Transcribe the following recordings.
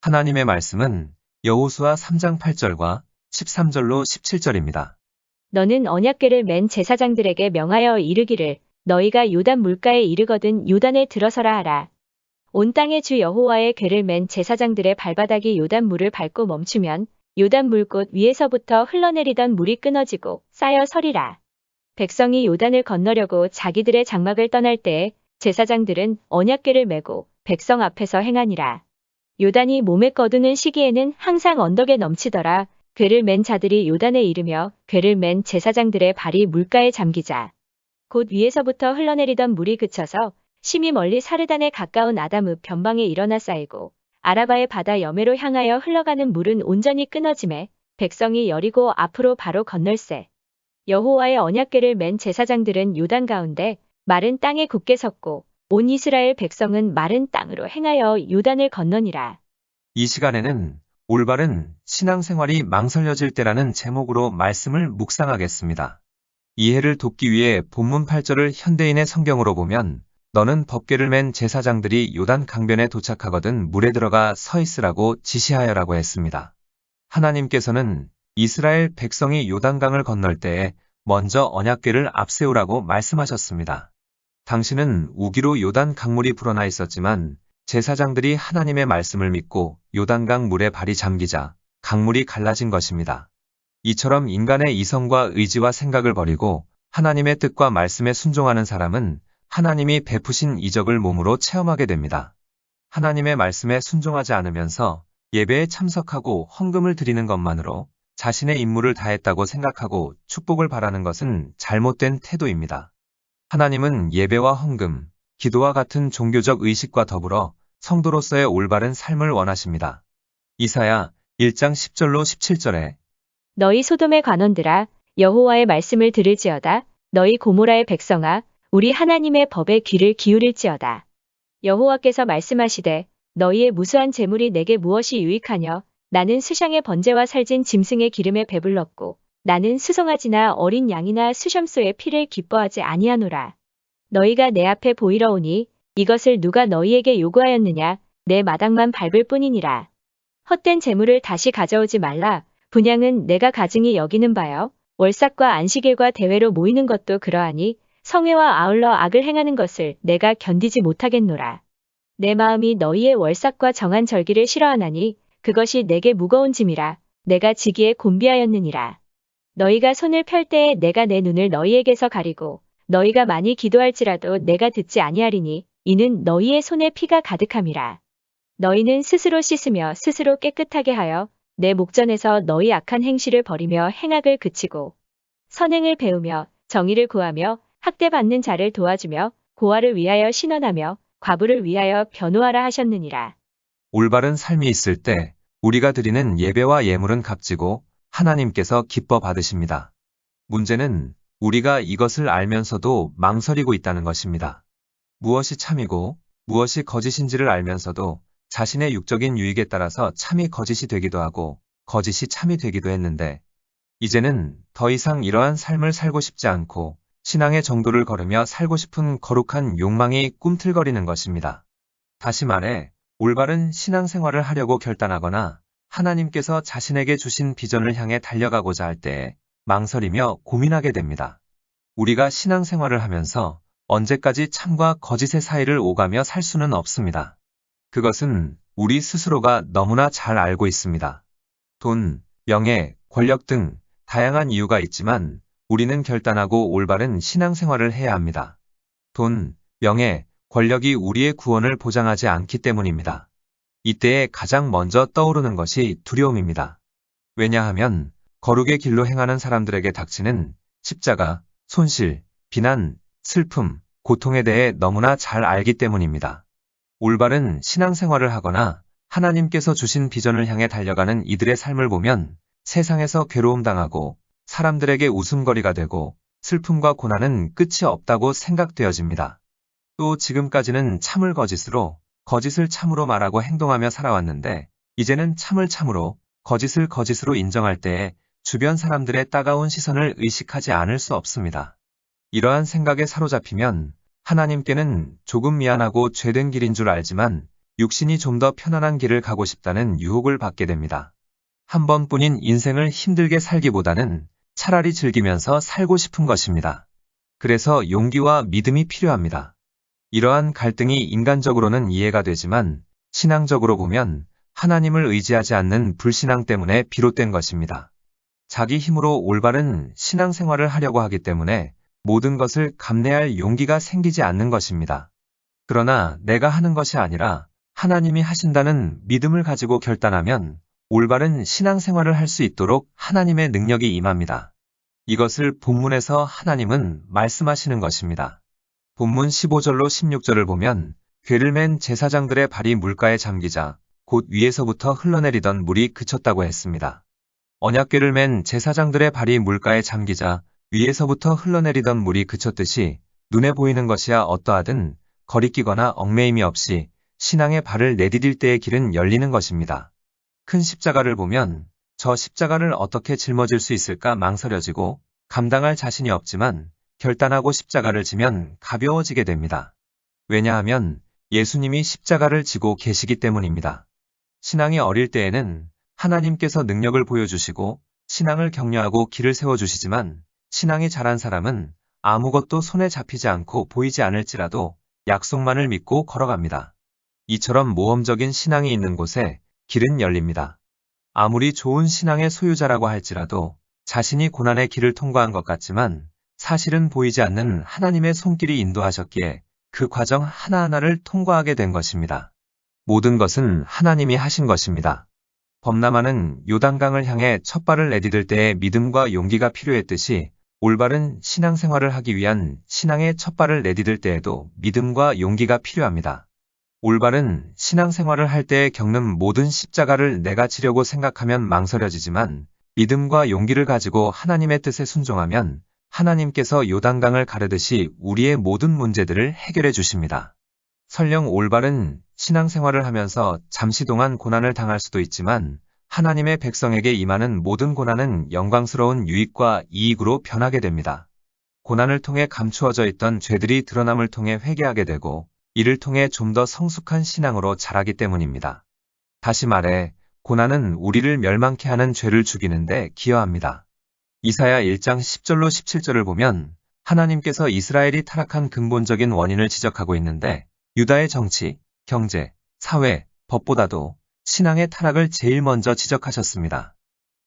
하나님의 말씀은 여호수아 3장 8절과 13절로 17절입니다. 너는 언약궤를 맨 제사장들에게 명하여 이르기를 너희가 요단 물가에 이르거든 요단에 들어서라 하라. 온 땅의 주 여호와의 궤를 맨 제사장들의 발바닥이 요단 물을 밟고 멈추면 요단 물꽃 위에서부터 흘러내리던 물이 끊어지고 쌓여 서리라. 백성이 요단을 건너려고 자기들의 장막을 떠날 때에 제사장들은 언약궤를 메고 백성 앞에서 행하니라. 요단이 몸에 거두는 시기에는 항상 언덕에 넘치더라. 궤를 맨 자들이 요단에 이르며 궤를 맨 제사장들의 발이 물가에 잠기자 곧 위에서부터 흘러내리던 물이 그쳐서 심히 멀리 사르단에 가까운 아담읍 변방에 일어나 쌓이고 아라바의 바다 여매로 향하여 흘러가는 물은 온전히 끊어지매 백성이 여리고 앞으로 바로 건널세. 여호와의 언약궤를 맨 제사장들은 요단 가운데 마른 땅에 굳게 섰고 온 이스라엘 백성은 마른 땅으로 행하여 요단을 건너니라. 이 시간에는 올바른 신앙생활이 망설여질 때라는 제목으로 말씀을 묵상하겠습니다. 이해를 돕기 위해 본문 8절을 현대인의 성경으로 보면 너는 법궤를 맨 제사장들이 요단 강변에 도착하거든 물에 들어가 서 있으라고 지시하여라고 했습니다. 하나님께서는 이스라엘 백성이 요단강을 건널 때에 먼저 언약궤를 앞세우라고 말씀하셨습니다. 당시는 우기로 요단 강물이 불어나 있었지만 제사장들이 하나님의 말씀을 믿고 요단강 물에 발이 잠기자 강물이 갈라진 것입니다. 이처럼 인간의 이성과 의지와 생각을 버리고 하나님의 뜻과 말씀에 순종하는 사람은 하나님이 베푸신 이적을 몸으로 체험하게 됩니다. 하나님의 말씀에 순종하지 않으면서 예배에 참석하고 헌금을 드리는 것만으로 자신의 임무를 다했다고 생각하고 축복을 바라는 것은 잘못된 태도입니다. 하나님은 예배와 헌금, 기도와 같은 종교적 의식과 더불어 성도로서의 올바른 삶을 원하십니다. 이사야 1장 10절로 17절에 너희 소돔의 관원들아 여호와의 말씀을 들을지어다. 너희 고모라의 백성아 우리 하나님의 법에 귀를 기울일지어다. 여호와께서 말씀하시되 너희의 무수한 재물이 내게 무엇이 유익하뇨. 나는 수샹의 번제와 살진 짐승의 기름에 배불렀고 나는 수송아지나 어린 양이나 수염소의 피를 기뻐하지 아니하노라. 너희가 내 앞에 보이러 오니 이것을 누가 너희에게 요구하였느냐. 내 마당만 밟을 뿐이니라. 헛된 재물을 다시 가져오지 말라. 분향은 내가 가증히 여기는 바요. 월삭과 안식일과 대회로 모이는 것도 그러하니 성회와 아울러 악을 행하는 것을 내가 견디지 못하겠노라. 내 마음이 너희의 월삭과 정한 절기를 싫어하나니 그것이 내게 무거운 짐이라. 내가 지기에 곤비하였느니라. 너희가 손을 펼 때에 내가 내 눈을 너희에게서 가리고 너희가 많이 기도할지라도 내가 듣지 아니하리니 이는 너희의 손에 피가 가득함이라. 너희는 스스로 씻으며 스스로 깨끗하게 하여 내 목전에서 너희 악한 행실을 버리며 행악을 그치고 선행을 배우며 정의를 구하며 학대받는 자를 도와주며 고아를 위하여 신원하며 과부를 위하여 변호하라 하셨느니라. 올바른 삶이 있을 때 우리가 드리는 예배와 예물은 값지고 하나님께서 기뻐 받으십니다. 문제는 우리가 이것을 알면서도 망설이고 있다는 것입니다. 무엇이 참이고 무엇이 거짓인지를 알면서도 자신의 육적인 유익에 따라서 참이 거짓이 되기도 하고 거짓이 참이 되기도 했는데 이제는 더 이상 이러한 삶을 살고 싶지 않고 신앙의 정도를 걸으며 살고 싶은 거룩한 욕망이 꿈틀거리는 것입니다. 다시 말해 올바른 신앙생활을 하려고 결단하거나 하나님께서 자신에게 주신 비전을 향해 달려가고자 할 때에 망설이며 고민하게 됩니다. 우리가 신앙생활을 하면서 언제까지 참과 거짓의 사이를 오가며 살 수는 없습니다. 그것은 우리 스스로가 너무나 잘 알고 있습니다. 돈, 명예, 권력 등 다양한 이유가 있지만 우리는 결단하고 올바른 신앙생활을 해야 합니다. 돈, 명예, 권력이 우리의 구원을 보장하지 않기 때문입니다. 이때에 가장 먼저 떠오르는 것이 두려움입니다. 왜냐하면 거룩의 길로 행하는 사람들에게 닥치는 십자가, 손실, 비난, 슬픔, 고통에 대해 너무나 잘 알기 때문입니다. 올바른 신앙생활을 하거나 하나님께서 주신 비전을 향해 달려가는 이들의 삶을 보면 세상에서 괴로움당하고 사람들에게 웃음거리가 되고 슬픔과 고난은 끝이 없다고 생각되어집니다. 또 지금까지는 참을 거짓으로 거짓을 참으로 말하고 행동하며 살아왔는데 이제는 참을 참으로 거짓을 거짓으로 인정할 때에 주변 사람들의 따가운 시선을 의식하지 않을 수 없습니다. 이러한 생각에 사로잡히면 하나님께는 조금 미안하고 죄된 길인 줄 알지만 육신이 좀 더 편안한 길을 가고 싶다는 유혹을 받게 됩니다. 한 번뿐인 인생을 힘들게 살기보다는 차라리 즐기면서 살고 싶은 것입니다. 그래서 용기와 믿음이 필요합니다. 이러한 갈등이 인간적으로는 이해가 되지만 신앙적으로 보면 하나님을 의지하지 않는 불신앙 때문에 비롯된 것입니다. 자기 힘으로 올바른 신앙생활을 하려고 하기 때문에 모든 것을 감내할 용기가 생기지 않는 것입니다. 그러나 내가 하는 것이 아니라 하나님이 하신다는 믿음을 가지고 결단하면 올바른 신앙생활을 할 수 있도록 하나님의 능력이 임합니다. 이것을 본문에서 하나님은 말씀하시는 것입니다. 본문 15절로 16절을 보면 궤를 맨 제사장들의 발이 물가에 잠기자 곧 위에서부터 흘러내리던 물이 그쳤다고 했습니다. 언약궤를 맨 제사장들의 발이 물가에 잠기자 위에서부터 흘러내리던 물이 그쳤듯이 눈에 보이는 것이야 어떠하든 거리끼거나 얽매임이 없이 신앙의 발을 내디딜 때의 길은 열리는 것입니다. 큰 십자가를 보면 저 십자가를 어떻게 짊어질 수 있을까 망설여지고 감당할 자신이 없지만 결단하고 십자가를 지면 가벼워지게 됩니다. 왜냐하면 예수님이 십자가를 지고 계시기 때문입니다. 신앙이 어릴 때에는 하나님께서 능력을 보여주시고 신앙을 격려하고 길을 세워주시지만 신앙이 자란 사람은 아무것도 손에 잡히지 않고 보이지 않을지라도 약속만을 믿고 걸어갑니다. 이처럼 모험적인 신앙이 있는 곳에 길은 열립니다. 아무리 좋은 신앙의 소유자라고 할지라도 자신이 고난의 길을 통과한 것 같지만 사실은 보이지 않는 하나님의 손길이 인도하셨기에 그 과정 하나하나를 통과하게 된 것입니다. 모든 것은 하나님이 하신 것입니다. 범나마는 요단강을 향해 첫 발을 내디딜 때에 믿음과 용기가 필요했듯이 올바른 신앙생활을 하기 위한 신앙의 첫 발을 내디딜 때에도 믿음과 용기가 필요합니다. 올바른 신앙생활을 할 때에 겪는 모든 십자가를 내가 지려고 생각하면 망설여지지만 믿음과 용기를 가지고 하나님의 뜻에 순종하면 하나님께서 요단강을 가르듯이 우리의 모든 문제들을 해결해 주십니다. 설령 올바른 신앙생활을 하면서 잠시 동안 고난을 당할 수도 있지만 하나님의 백성에게 임하는 모든 고난은 영광스러운 유익과 이익으로 변하게 됩니다. 고난을 통해 감추어져 있던 죄들이 드러남을 통해 회개하게 되고 이를 통해 좀 더 성숙한 신앙으로 자라기 때문입니다. 다시 말해 고난은 우리를 멸망케 하는 죄를 죽이는데 기여합니다. 이사야 1장 10절로 17절을 보면 하나님께서 이스라엘이 타락한 근본적인 원인을 지적하고 있는데 유다의 정치, 경제, 사회, 법보다도 신앙의 타락을 제일 먼저 지적하셨습니다.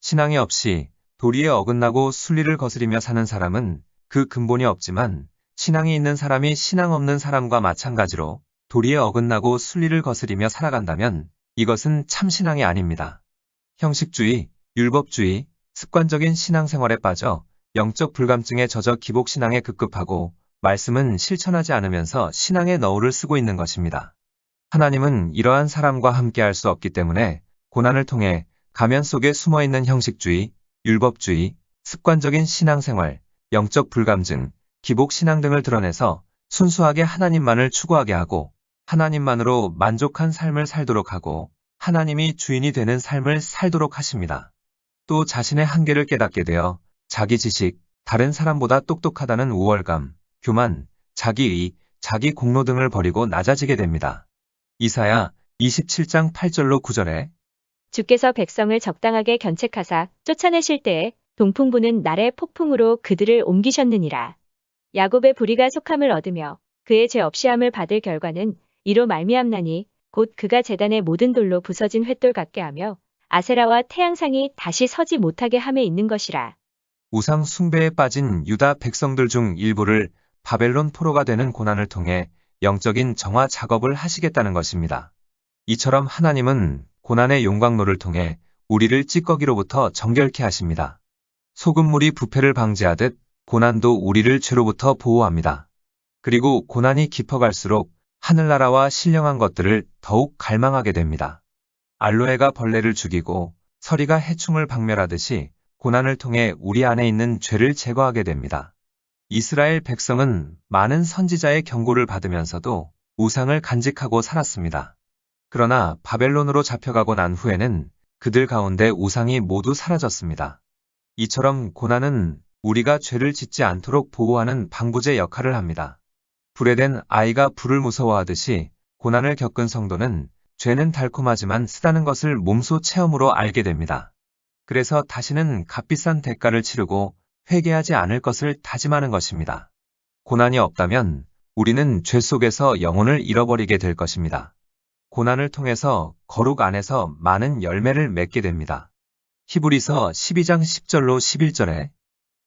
신앙이 없이 도리에 어긋나고 순리를 거스리며 사는 사람은 그 근본이 없지만 신앙이 있는 사람이 신앙 없는 사람과 마찬가지로 도리에 어긋나고 순리를 거스리며 살아간다면 이것은 참신앙이 아닙니다. 형식주의, 율법주의, 습관적인 신앙생활에 빠져 영적 불감증에 젖어 기복신앙에 급급하고 말씀은 실천하지 않으면서 신앙의 너울을 쓰고 있는 것입니다. 하나님은 이러한 사람과 함께할 수 없기 때문에 고난을 통해 가면 속에 숨어있는 형식주의, 율법주의, 습관적인 신앙생활, 영적 불감증, 기복신앙 등을 드러내서 순수하게 하나님만을 추구하게 하고 하나님만으로 만족한 삶을 살도록 하고 하나님이 주인이 되는 삶을 살도록 하십니다. 또 자신의 한계를 깨닫게 되어 자기 지식, 다른 사람보다 똑똑하다는 우월감, 교만, 자기의, 자기 공로 등을 버리고 낮아지게 됩니다. 이사야 27장 8절로 9절에 주께서 백성을 적당하게 견책하사 쫓아내실 때에 동풍 부는 날의 폭풍으로 그들을 옮기셨느니라. 야곱의 불의가 속함을 얻으며 그의 죄 없이함을 받을 결과는 이로 말미암나니 곧 그가 제단의 모든 돌로 부서진 횃돌 같게 하며 아세라와 태양상이 다시 서지 못하게 함에 있는 것이라. 우상 숭배에 빠진 유다 백성들 중 일부를 바벨론 포로가 되는 고난을 통해 영적인 정화 작업을 하시겠다는 것입니다. 이처럼 하나님은 고난의 용광로를 통해 우리를 찌꺼기로부터 정결케 하십니다. 소금물이 부패를 방지하듯 고난도 우리를 죄로부터 보호합니다. 그리고 고난이 깊어갈수록 하늘나라와 신령한 것들을 더욱 갈망하게 됩니다. 알로에가 벌레를 죽이고 서리가 해충을 박멸하듯이 고난을 통해 우리 안에 있는 죄를 제거하게 됩니다. 이스라엘 백성은 많은 선지자의 경고를 받으면서도 우상을 간직하고 살았습니다. 그러나 바벨론으로 잡혀가고 난 후에는 그들 가운데 우상이 모두 사라졌습니다. 이처럼 고난은 우리가 죄를 짓지 않도록 보호하는 방부제 역할을 합니다. 불에 댄 아이가 불을 무서워하듯이 고난을 겪은 성도는 죄는 달콤하지만 쓰다는 것을 몸소 체험으로 알게 됩니다. 그래서 다시는 값비싼 대가를 치르고 회개하지 않을 것을 다짐하는 것입니다. 고난이 없다면 우리는 죄 속에서 영혼을 잃어버리게 될 것입니다. 고난을 통해서 거룩 안에서 많은 열매를 맺게 됩니다. 히브리서 12장 10절로 11절에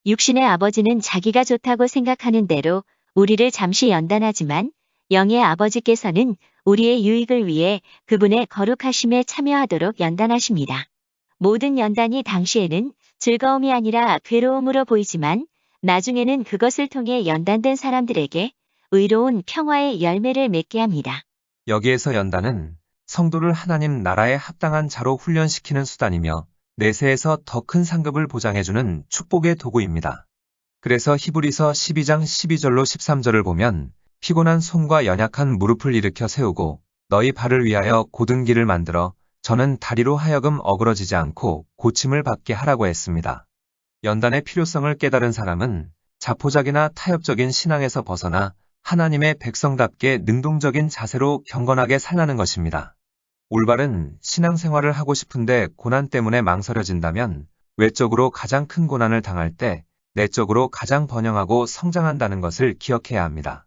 육신의 아버지는 자기가 좋다고 생각하는 대로 우리를 잠시 연단하지만 영의 아버지께서는 우리의 유익을 위해 그분의 거룩하심에 참여하도록 연단하십니다. 모든 연단이 당시에는 즐거움이 아니라 괴로움으로 보이지만 나중에는 그것을 통해 연단된 사람들에게 의로운 평화의 열매를 맺게 합니다. 여기에서 연단은 성도를 하나님 나라에 합당한 자로 훈련시키는 수단이며 내세에서 더 큰 상급을 보장해주는 축복의 도구입니다. 그래서 히브리서 12장 12절로 13절을 보면 피곤한 손과 연약한 무릎을 일으켜 세우고 너희 발을 위하여 곧은 길을 만들어 저는 다리로 하여금 어그러지지 않고 고침을 받게 하라고 했습니다. 연단의 필요성을 깨달은 사람은 자포자기나 타협적인 신앙에서 벗어나 하나님의 백성답게 능동적인 자세로 경건하게 살라는 것입니다. 올바른 신앙생활을 하고 싶은데 고난 때문에 망설여진다면 외적으로 가장 큰 고난을 당할 때 내적으로 가장 번영하고 성장한다는 것을 기억해야 합니다.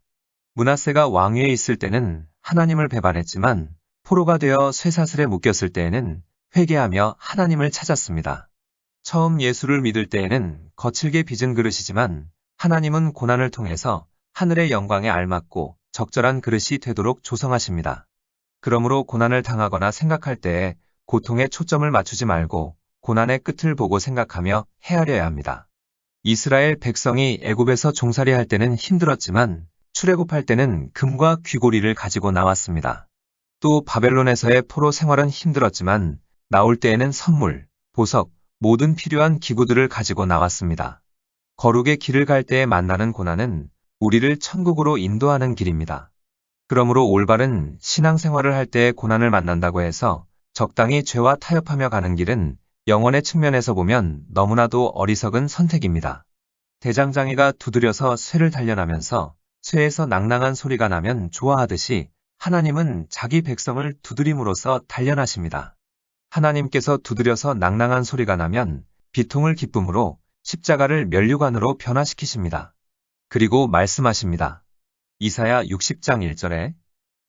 므낫세가 왕위에 있을 때는 하나님을 배반했지만 포로가 되어 쇠사슬에 묶였을 때에는 회개하며 하나님을 찾았습니다. 처음 예수를 믿을 때에는 거칠게 빚은 그릇이지만 하나님은 고난을 통해서 하늘의 영광에 알맞고 적절한 그릇이 되도록 조성하십니다. 그러므로 고난을 당하거나 생각할 때에 고통에 초점을 맞추지 말고 고난의 끝을 보고 생각하며 헤아려야 합니다. 이스라엘 백성이 애굽에서 종살이할 때는 힘들었지만 출애굽할 때는 금과 귀고리를 가지고 나왔습니다. 또 바벨론에서의 포로 생활은 힘들었지만 나올 때에는 선물, 보석, 모든 필요한 기구들을 가지고 나왔습니다. 거룩의 길을 갈 때에 만나는 고난은 우리를 천국으로 인도하는 길입니다. 그러므로 올바른 신앙생활을 할 때에 고난을 만난다고 해서 적당히 죄와 타협하며 가는 길은 영혼의 측면에서 보면 너무나도 어리석은 선택입니다. 대장장이가 두드려서 쇠를 단련하면서 쇠에서 낭낭한 소리가 나면 좋아하듯이 하나님은 자기 백성을 두드림으로써 단련하십니다. 하나님께서 두드려서 낭낭한 소리가 나면 비통을 기쁨으로 십자가를 면류관으로 변화시키십니다. 그리고 말씀하십니다. 이사야 60장 1절에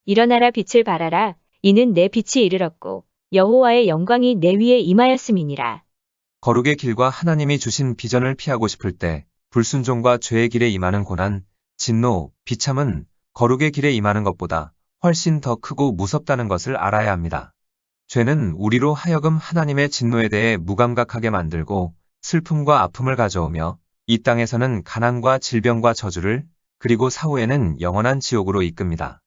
일어나라 빛을 발하라. 이는 내 빛이 이르렀고 여호와의 영광이 내 위에 임하였음이니라. 거룩의 길과 하나님이 주신 비전을 피하고 싶을 때 불순종과 죄의 길에 임하는 고난, 진노, 비참은 거룩의 길에 임하는 것보다 훨씬 더 크고 무섭다는 것을 알아야 합니다. 죄는 우리로 하여금 하나님의 진노에 대해 무감각하게 만들고 슬픔과 아픔을 가져오며 이 땅에서는 가난과 질병과 저주를 그리고 사후에는 영원한 지옥으로 이끕니다.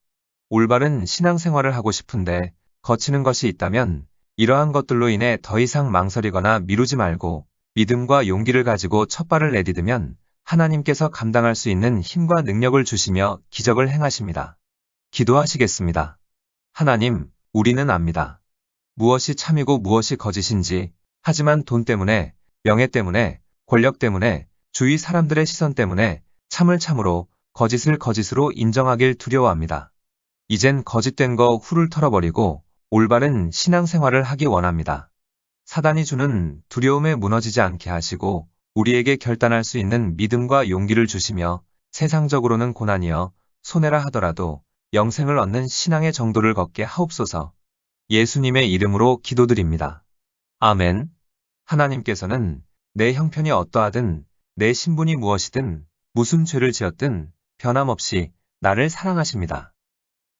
올바른 신앙생활을 하고 싶은데 거치는 것이 있다면 이러한 것들로 인해 더 이상 망설이거나 미루지 말고 믿음과 용기를 가지고 첫 발을 내디디면 하나님께서 감당할 수 있는 힘과 능력을 주시며 기적을 행하십니다. 기도하시겠습니다. 하나님, 우리는 압니다. 무엇이 참이고 무엇이 거짓인지, 하지만 돈 때문에, 명예 때문에, 권력 때문에, 주위 사람들의 시선 때문에 참을 참으로, 거짓을 거짓으로 인정하길 두려워합니다. 이젠 거짓된 거 훌훌 털어버리고 올바른 신앙생활을 하기 원합니다. 사단이 주는 두려움에 무너지지 않게 하시고 우리에게 결단할 수 있는 믿음과 용기를 주시며 세상적으로는 고난이여 손해라 하더라도 영생을 얻는 신앙의 정도를 걷게 하옵소서. 예수님의 이름으로 기도드립니다. 아멘. 하나님께서는 내 형편이 어떠하든 내 신분이 무엇이든 무슨 죄를 지었든 변함없이 나를 사랑하십니다.